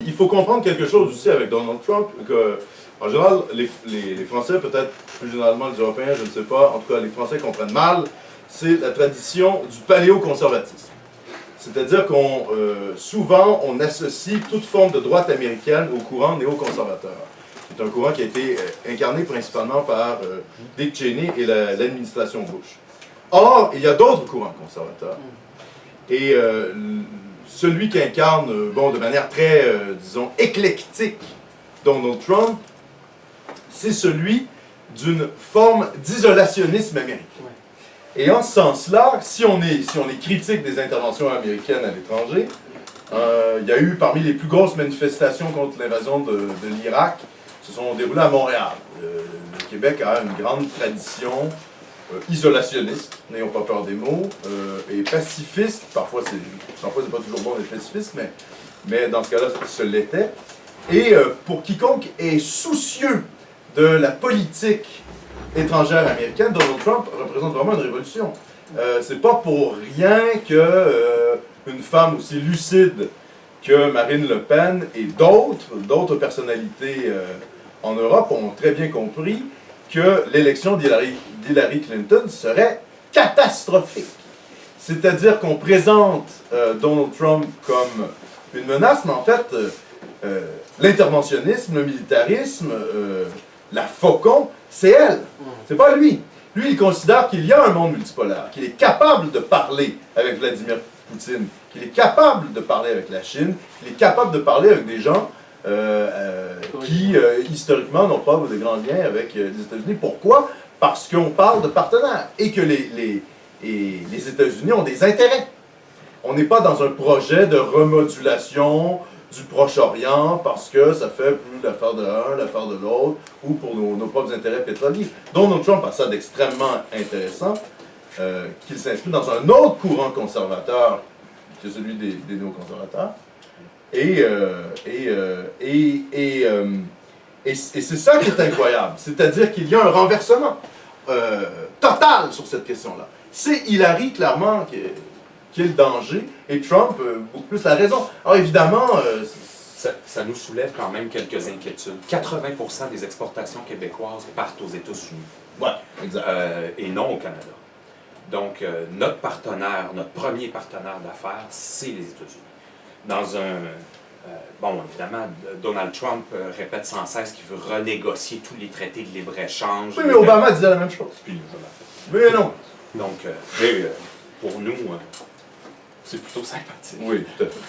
il faut comprendre quelque chose aussi avec Donald Trump, que, en général, les Français, peut-être plus généralement les Européens, je ne sais pas, en tout cas les Français comprennent mal, c'est la tradition du paléoconservatisme. C'est-à-dire qu'on souvent, on associe toute forme de droite américaine au courant néoconservateur. C'est un courant qui a été incarné principalement par Dick Cheney et l'administration Bush. Or, il y a d'autres courants conservateurs. Et celui qui incarne, bon, de manière très, disons, éclectique, Donald Trump, c'est celui d'une forme d'isolationnisme américain. Et en ce sens-là, si on est critique des interventions américaines à l'étranger, il y a eu parmi les plus grosses manifestations contre l'invasion de l'Irak, se sont déroulées à Montréal. Le Québec a une grande tradition isolationniste, n'ayons pas peur des mots, et pacifiste, parfois c'est pas toujours bon d'être pacifiste, mais dans ce cas-là, ce l'était. Et pour quiconque est soucieux de la politique étrangère américaine, Donald Trump représente vraiment une révolution. C'est pas pour rien que une femme aussi lucide que Marine Le Pen et d'autres personnalités en Europe ont très bien compris que l'élection d'Hillary Clinton serait catastrophique. C'est-à-dire qu'on présente Donald Trump comme une menace, mais en fait, l'interventionnisme, le militarisme, la faucon, c'est elle. C'est pas lui. Lui, il considère qu'il y a un monde multipolaire, qu'il est capable de parler avec Vladimir Poutine, qu'il est capable de parler avec la Chine, qu'il est capable de parler avec des gens qui, historiquement, n'ont pas de grands liens avec les États-Unis. Pourquoi? Parce qu'on parle de partenaires et que les États-Unis ont des intérêts. On n'est pas dans un projet de remodulation du Proche-Orient parce que ça fait plus l'affaire de l'un, l'affaire de l'autre, ou pour nos propres intérêts pétroliers. Donald Trump a ça d'extrêmement intéressant, qu'il s'inscrit dans un autre courant conservateur que celui des néoconservateurs. Et c'est ça qui est incroyable. C'est-à-dire qu'il y a un renversement total sur cette question-là. C'est Hillary, clairement, qui est le danger, et Trump, beaucoup plus la raison. Alors évidemment... ça nous soulève quand même quelques inquiétudes. 80% des exportations québécoises partent aux États-Unis. Ouais, exact. Et non au Canada. Donc, notre premier partenaire d'affaires, c'est les États-Unis. Dans un... bon, évidemment, Donald Trump répète sans cesse qu'il veut renégocier tous les traités de libre-échange. Oui, mais Obama disait la même chose. Puis, mais non. Donc, pour nous, c'est plutôt sympathique. Oui, tout à fait.